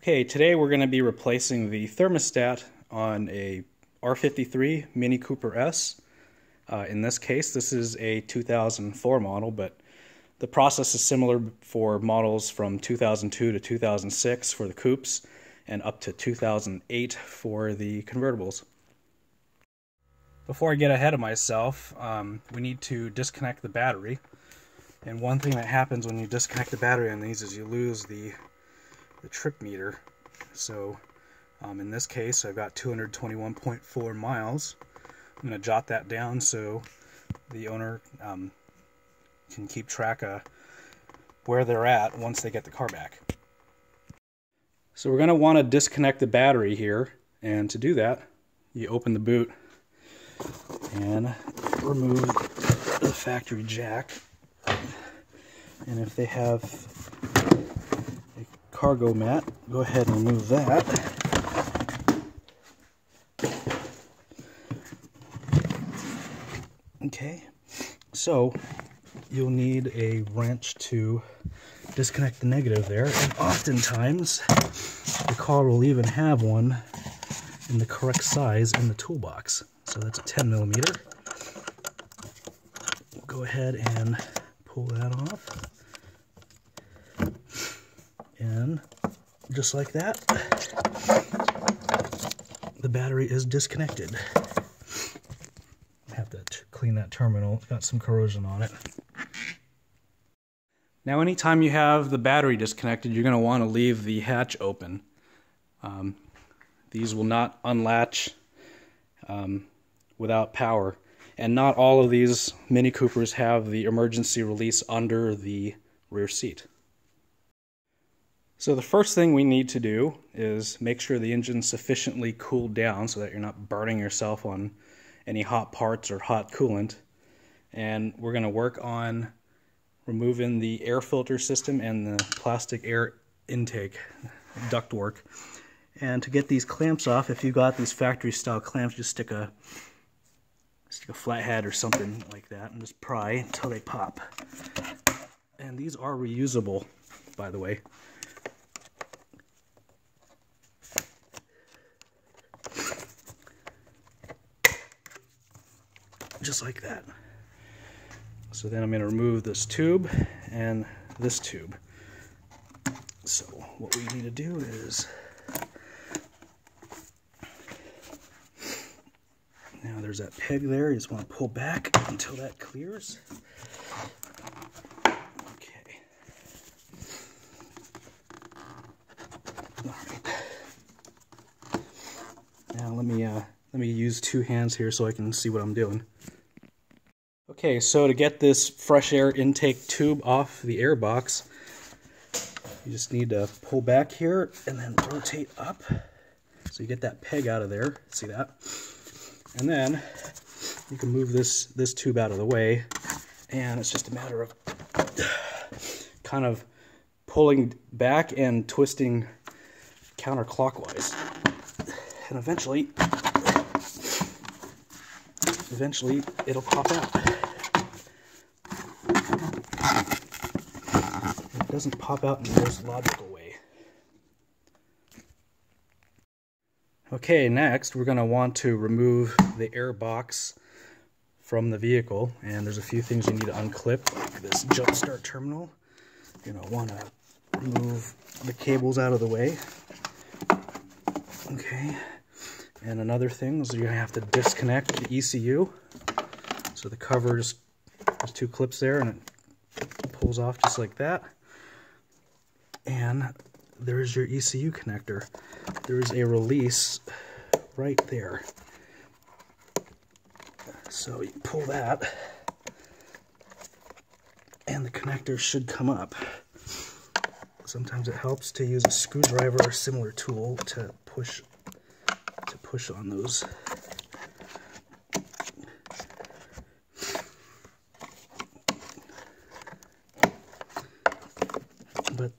Okay, today we're going to be replacing the thermostat on a R53 MINI Cooper S. In this case, this is a 2004 model, but the process is similar for models from 2002 to 2006 for the coupes and up to 2008 for the convertibles. Before I get ahead of myself, we need to disconnect the battery. And one thing that happens when you disconnect the battery on these is you lose the trip meter. So in this case I've got 221.4 miles. I'm going to jot that down so the owner can keep track of where they're at once they get the car back. So we're going to want to disconnect the battery here, and to do that you open the boot and remove the factory jack, and if they have cargo mat, go ahead and remove that. Okay, so you'll need a wrench to disconnect the negative there, and oftentimes the car will even have one in the correct size in the toolbox. So that's a 10 millimeter. We'll go ahead and pull that off. And just like that, the battery is disconnected. I have to clean that terminal, it's got some corrosion on it. Now anytime you have the battery disconnected, you're going to want to leave the hatch open. These will not unlatch without power. And not all of these Mini Coopers have the emergency release under the rear seat. So the first thing we need to do is make sure the engine's sufficiently cooled down so that you're not burning yourself on any hot parts or hot coolant. And we're going to work on removing the air filter system and the plastic air intake ductwork. And to get these clamps off, if you got these factory style clamps, just stick a flathead or something like that and just pry until they pop. And these are reusable, by the way. Just like that. So then I'm going to remove this tube and this tube. So what we need to do is, now there's that peg there, you just want to pull back until that clears. Okay. Alright. Now let me use two hands here so I can see what I'm doing. Okay, so to get this fresh air intake tube off the airbox, you just need to pull back here and then rotate up so you get that peg out of there. See that? And then you can move this tube out of the way, and it's just a matter of kind of pulling back and twisting counterclockwise. And eventually it'll pop out. It doesn't pop out in the most logical way. Okay, next we're going to want to remove the airbox from the vehicle, and there's a few things you need to unclip, like this jump start terminal. You're going to want to remove the cables out of the way. Okay. And another thing is you're going to have to disconnect the ECU. So the cover just, there's two clips there and it pulls off just like that. And there's your ECU connector. There's a release right there. So you pull that and the connector should come up. Sometimes it helps to use a screwdriver or similar tool to push on those. But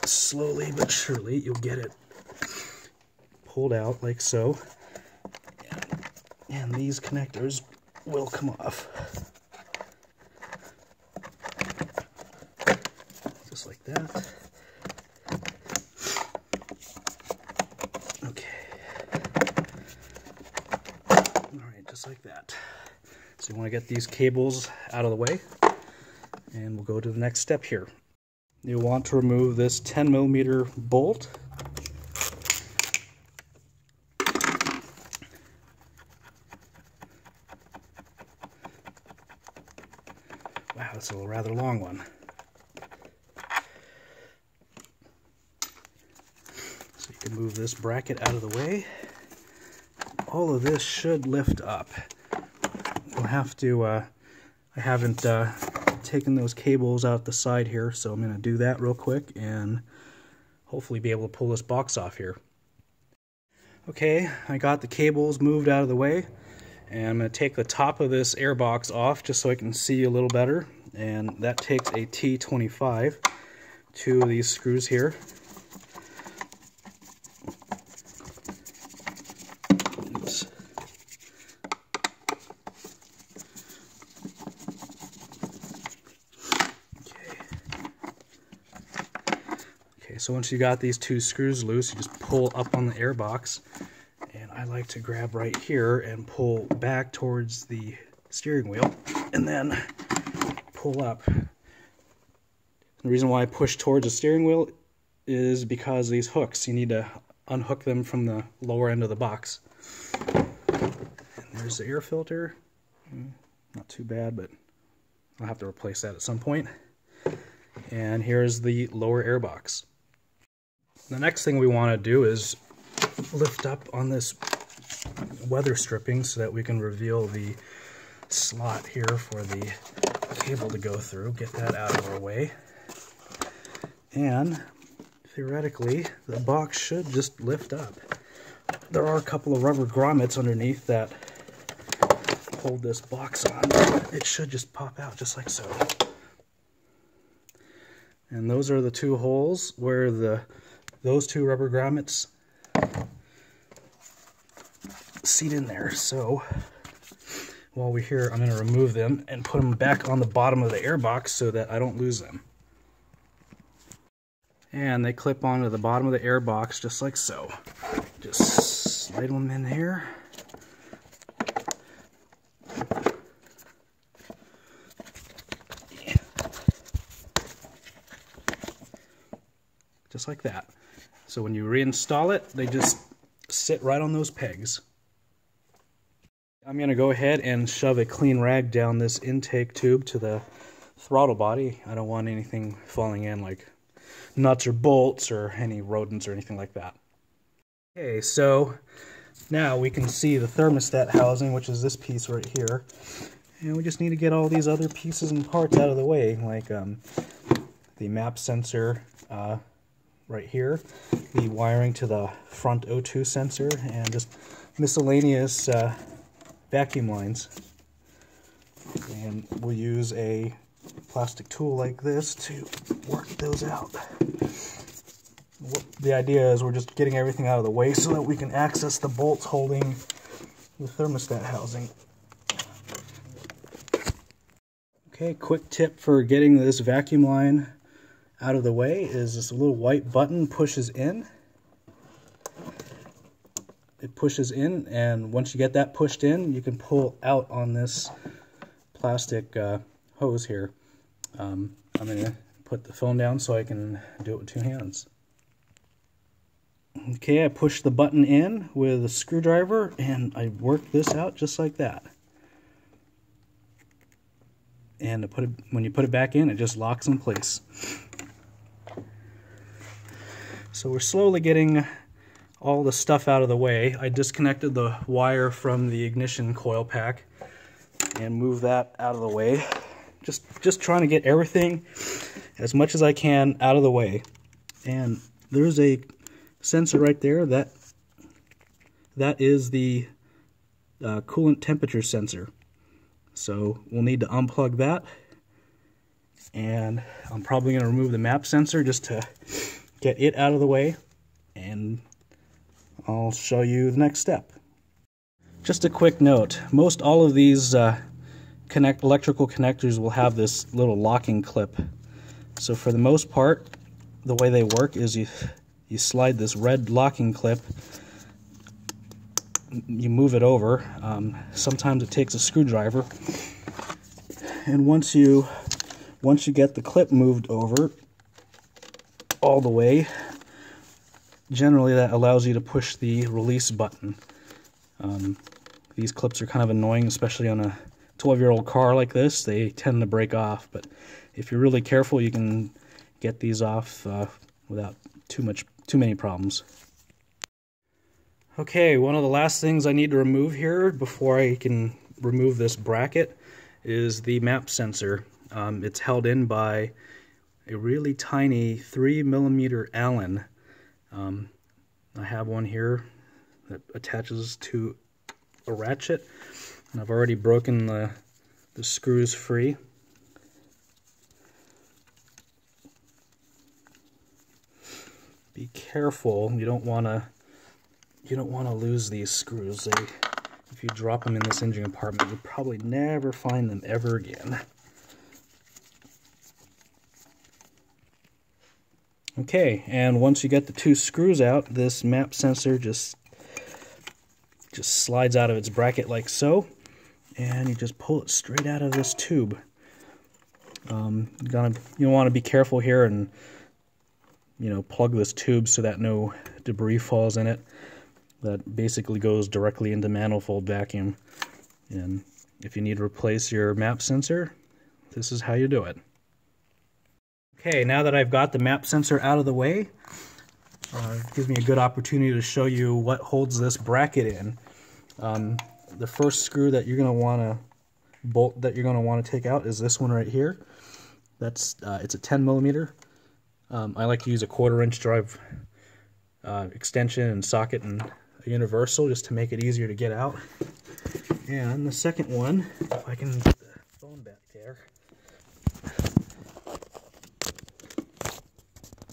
slowly but surely you'll get it pulled out like so, and these connectors will come off just like that. So you want to get these cables out of the way, and we'll go to the next step here. You'll want to remove this 10mm bolt. Wow, it's a rather long one. So you can move this bracket out of the way. All of this should lift up. We'll have to, I haven't taken those cables out the side here, so I'm going to do that real quick and hopefully be able to pull this box off here. Okay, I got the cables moved out of the way, and I'm going to take the top of this Airbox off just so I can see a little better, and that takes a T25, 2 of these screws here. Oops. Okay, so once you got these 2 screws loose, you just pull up on the Airbox, and I like to grab right here and pull back towards the steering wheel, and then pull up. The reason why I push towards the steering wheel is because these hooks, you need to unhook them from the lower end of the box. And there's the air filter. Not too bad, but I'll have to replace that at some point. And here's the lower Airbox. The next thing we want to do is lift up on this weather stripping so that we can reveal the slot here for the cable to go through. Get that out of our way. And theoretically, the box should just lift up. There are a couple of rubber grommets underneath that hold this box on. It should just pop out just like so. And those are the 2 holes where those 2 rubber grommets seat in there. So while we're here, I'm going to remove them and put them back on the bottom of the Airbox so that I don't lose them. And they clip onto the bottom of the Airbox just like so. Just slide them in here. Just like that. So when you reinstall it, they just sit right on those pegs. I'm going to go ahead and shove a clean rag down this intake tube to the throttle body. I don't want anything falling in like nuts or bolts or any rodents or anything like that. Okay, so now we can see the thermostat housing, which is this piece right here. And we just need to get all these other pieces and parts out of the way, like the map sensor right here, the wiring to the front O2 sensor, and just miscellaneous vacuum lines. And we'll use a plastic tool like this to work those out. The idea is we're just getting everything out of the way so that we can access the bolts holding the thermostat housing. Okay, quick tip for getting this vacuum line out of the way is this little white button pushes in. It pushes in, and once you get that pushed in, you can pull out on this plastic hose here. I'm going to put the phone down so I can do it with 2 hands. Okay, I push the button in with a screwdriver, and I work this out just like that. And when you put it back in, it just locks in place. So we're slowly getting all the stuff out of the way. I disconnected the wire from the ignition coil pack and moved that out of the way. Just trying to get everything as much as I can out of the way. And there's a sensor right there that is the coolant temperature sensor. So we'll need to unplug that, and I'm probably going to remove the map sensor just to get it out of the way, and I'll show you the next step. Just a quick note, most all of these electrical connectors will have this little locking clip. So for the most part, the way they work is you slide this red locking clip you move it over. Sometimes it takes a screwdriver, and once you get the clip moved over all the way, generally that allows you to push the release button. These clips are kind of annoying, especially on a 12-year-old car like this. They tend to break off, but if you're really careful, you can get these off without too many problems. Okay, one of the last things I need to remove here before I can remove this bracket is the map sensor. It's held in by a really tiny 3mm Allen. I have one here that attaches to a ratchet, and I've already broken the screws free. Be careful, you don't want to lose these screws. If you drop them in this engine compartment, you'll probably never find them ever again. Okay, and once you get the two screws out, this map sensor just slides out of its bracket like so, and you just pull it straight out of this tube. You want to be careful here and plug this tube so that no debris falls in it. That basically goes directly into manifold vacuum. And if you need to replace your map sensor, this is how you do it. Okay, now that I've got the map sensor out of the way, it gives me a good opportunity to show you what holds this bracket in. The first screw that you're going to want to bolt that you're going to want to take out is this one right here. It's a 10mm. I like to use a 1/4-inch drive extension and socket and a universal just to make it easier to get out. And the second one, if I can get the phone back there,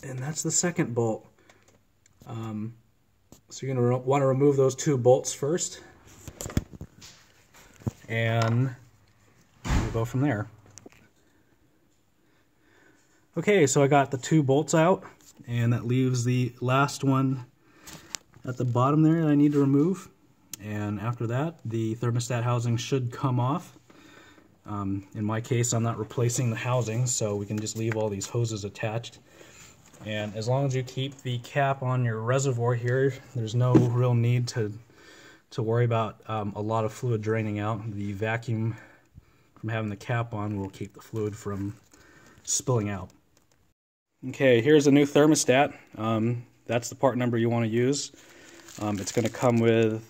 and that's the second bolt. So you're going to want to remove those two bolts first, and we'll go from there. Okay, so I got the two bolts out, and that leaves the last one at the bottom there that I need to remove. And after that, the thermostat housing should come off. In my case, I'm not replacing the housing, so we can just leave all these hoses attached. And as long as you keep the cap on your reservoir here, there's no real need to worry about a lot of fluid draining out. The vacuum from having the cap on will keep the fluid from spilling out. Okay, here's a new thermostat. That's the part number you want to use. It's going to come with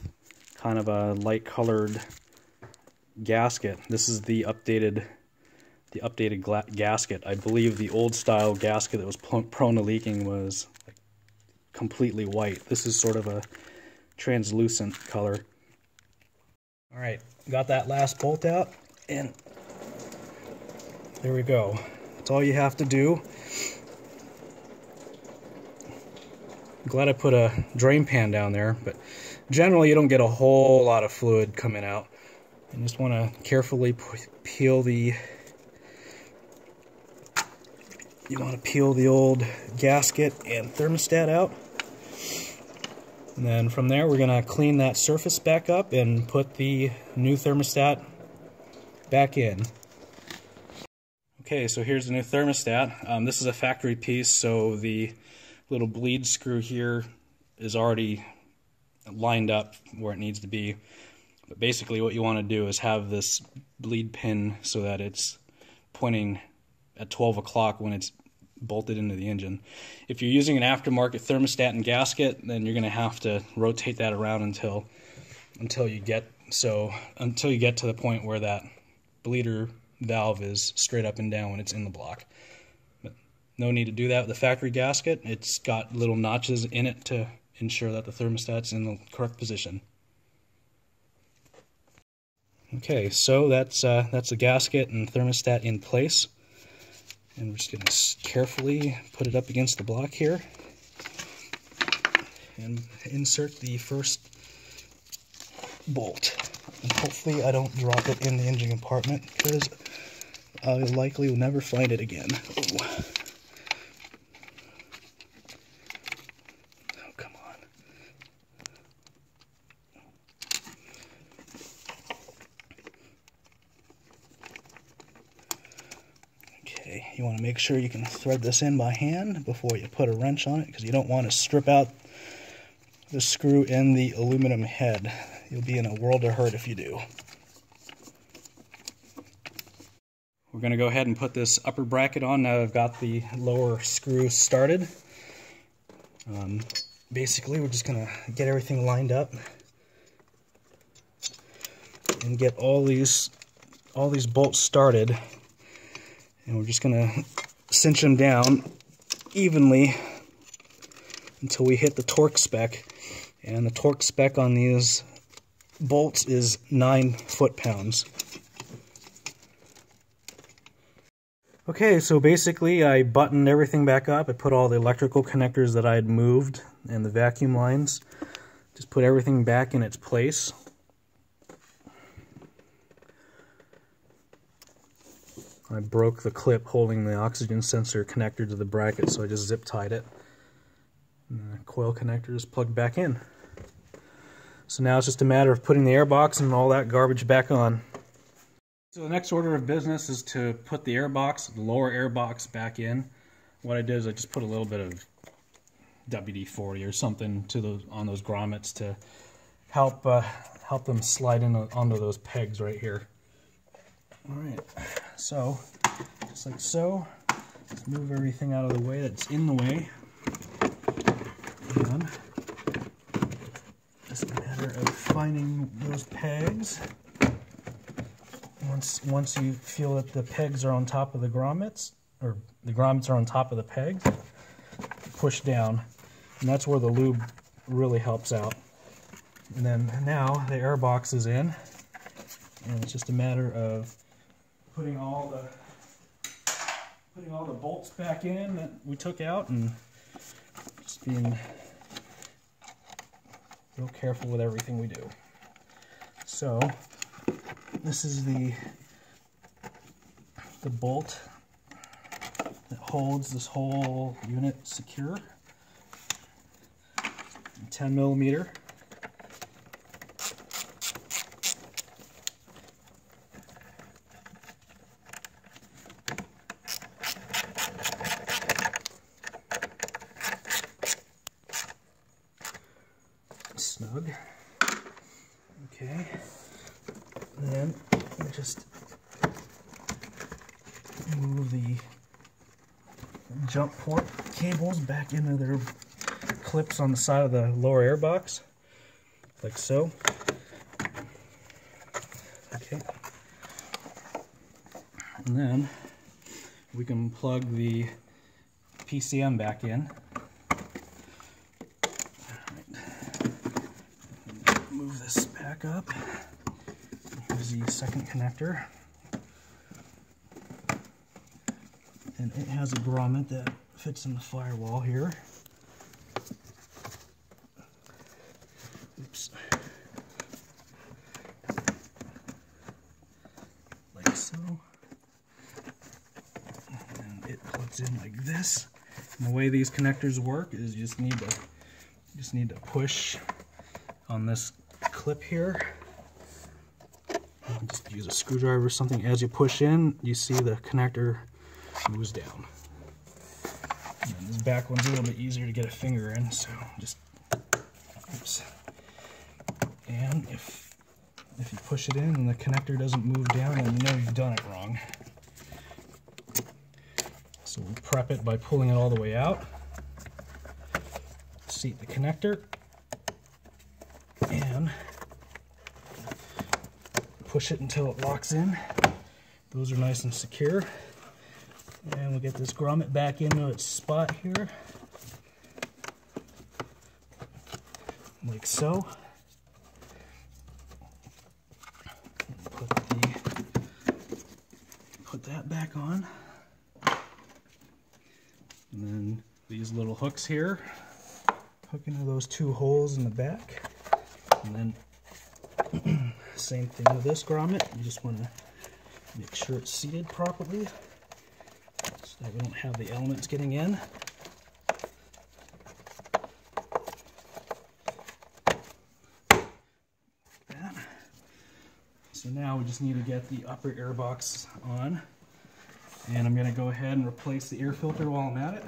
kind of a light colored gasket. This is the updated gasket. I believe the old style gasket that was prone to leaking was like completely white. This is sort of a translucent color. Alright, got that last bolt out, and there we go. That's all you have to do. I'm glad I put a drain pan down there, but generally you don't get a whole lot of fluid coming out. You just want to carefully peel the old gasket and thermostat out. And then from there we're going to clean that surface back up and put the new thermostat back in. Okay, so here's the new thermostat. This is a factory piece, so the little bleed screw here is already lined up where it needs to be. But basically what you want to do is have this bleed pin so that it's pointing at 12 o'clock when it's bolted into the engine. If you're using an aftermarket thermostat and gasket, then you're going to have to rotate that around until you get to the point where that bleeder valve is straight up and down when it's in the block. But no need to do that with the factory gasket. It's got little notches in it to ensure that the thermostat's in the correct position. Okay, so that's the gasket and thermostat in place. And we're just going to carefully put it up against the block here and insert the first bolt. And hopefully I don't drop it in the engine compartment, because I likely will never find it again. Ooh. Oh, come on. You want to make sure you can thread this in by hand before you put a wrench on it, because you don't want to strip out the screw in the aluminum head. You'll be in a world of hurt if you do. We're going to go ahead and put this upper bracket on now that I've got the lower screw started. Basically, we're just going to get everything lined up and get all these bolts started, and we're just going to cinch them down evenly until we hit the torque spec. And the torque spec on these bolts is 9 foot-pounds. Okay, so basically I buttoned everything back up. I put all the electrical connectors that I had moved and the vacuum lines. Just put everything back in its place. I broke the clip holding the oxygen sensor connector to the bracket, so I just zip tied it. And the coil connector is plugged back in. So now it's just a matter of putting the airbox and all that garbage back on. So the next order of business is to put the airbox, the lower airbox, back in. What I did is I just put a little bit of WD-40 or something on those grommets to help them slide in onto those pegs right here. All right, so just like so, let's move everything out of the way that's in the way. And just a matter of finding those pegs. Once you feel that the pegs are on top of the grommets, or the grommets are on top of the pegs, push down, and that's where the lube really helps out. And then now the airbox is in, and it's just a matter of putting all the bolts back in that we took out, and just being real careful with everything we do. So this is the bolt that holds this whole unit secure. 10 millimeter. Snug. Okay. Then we just move the jump port cables back into their clips on the side of the lower airbox, like so. Okay. And then we can plug the PCM back in. Move this back up. Here's the second connector. And it has a grommet that fits in the firewall here. Oops. Like so. And it plugs in like this. And the way these connectors work is you just need to push on this clip here. Just use a screwdriver or something. As you push in, you see the connector moves down. And then this back one's a little bit easier to get a finger in, so just oops. And if you push it in and the connector doesn't move down, then you know you've done it wrong. So we'll prep it by pulling it all the way out. Seat the connector and push it until it locks in. Those are nice and secure. And we'll get this grommet back into its spot here, like so. Put that back on. And then these little hooks here hook into those two holes in the back. And then same thing with this grommet. You just want to make sure it's seated properly so that we don't have the elements getting in. So now we just need to get the upper airbox on. And I'm going to go ahead and replace the air filter while I'm at it.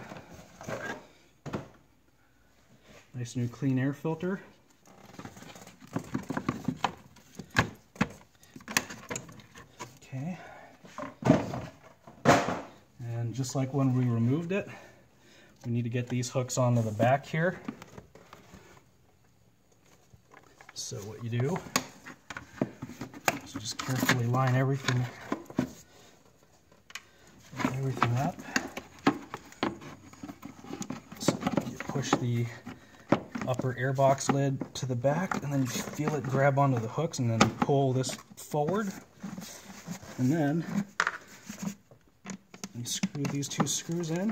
Nice new clean air filter. Okay. And just like when we removed it, we need to get these hooks onto the back here. So what you do is you just carefully line everything up. So you push the upper airbox lid to the back, and then you feel it grab onto the hooks, and then pull this forward. And then you screw these two screws in.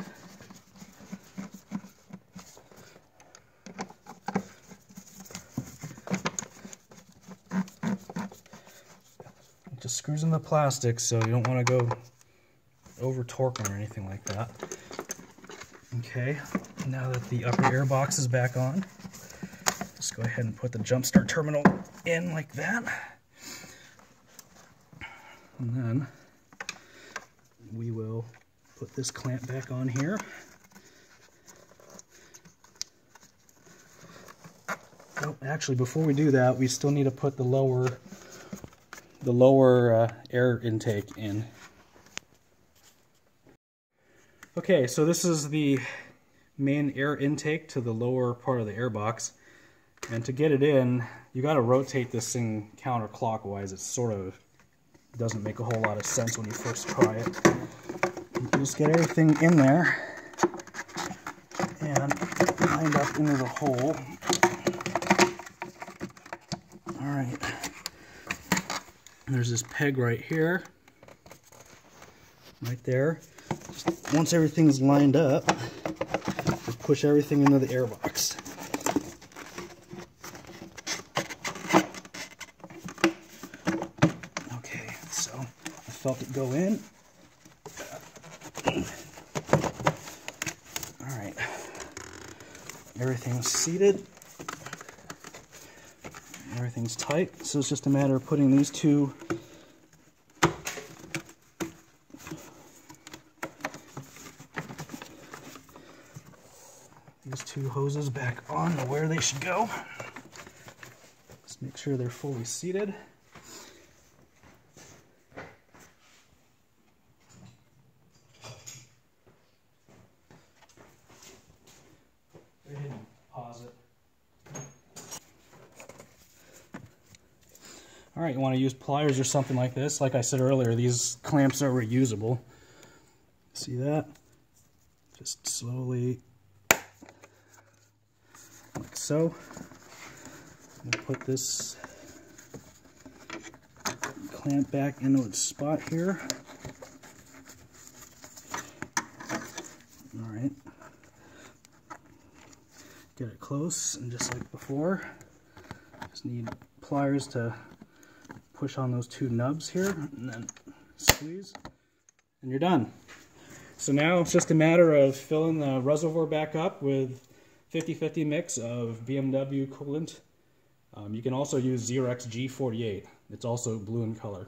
It just screws in the plastic, so you don't want to go over torquing or anything like that. Okay, now that the upper airbox is back on, just go ahead and put the jump start terminal in like that. And then we will put this clamp back on here. Oh, actually, before we do that, we still need to put the lower air intake in. Okay, so this is the main air intake to the lower part of the airbox, and to get it in, you got to rotate this thing counterclockwise. It sort of doesn't make a whole lot of sense when you first try it. You can just get everything in there and lined up into the hole. Alright, there's this peg right here, right there. Just once everything's lined up, you push everything into the airbox. Okay, so I felt it go in. Alright, everything's seated. Everything's tight, so it's just a matter of putting these two hoses back on to where they should go. Just make sure they're fully seated. Go ahead and pause it. Alright, you want to use pliers or something like this. Like I said earlier, these clamps are reusable. See that? Just slowly, like so. We'll put this clamp back into its spot here. Alright. Get it close, and just like before, just need pliers to push on those two nubs here, and then squeeze, and you're done. So now it's just a matter of filling the reservoir back up with 50-50 mix of BMW coolant. You can also use Xerox G48. It's also blue in color.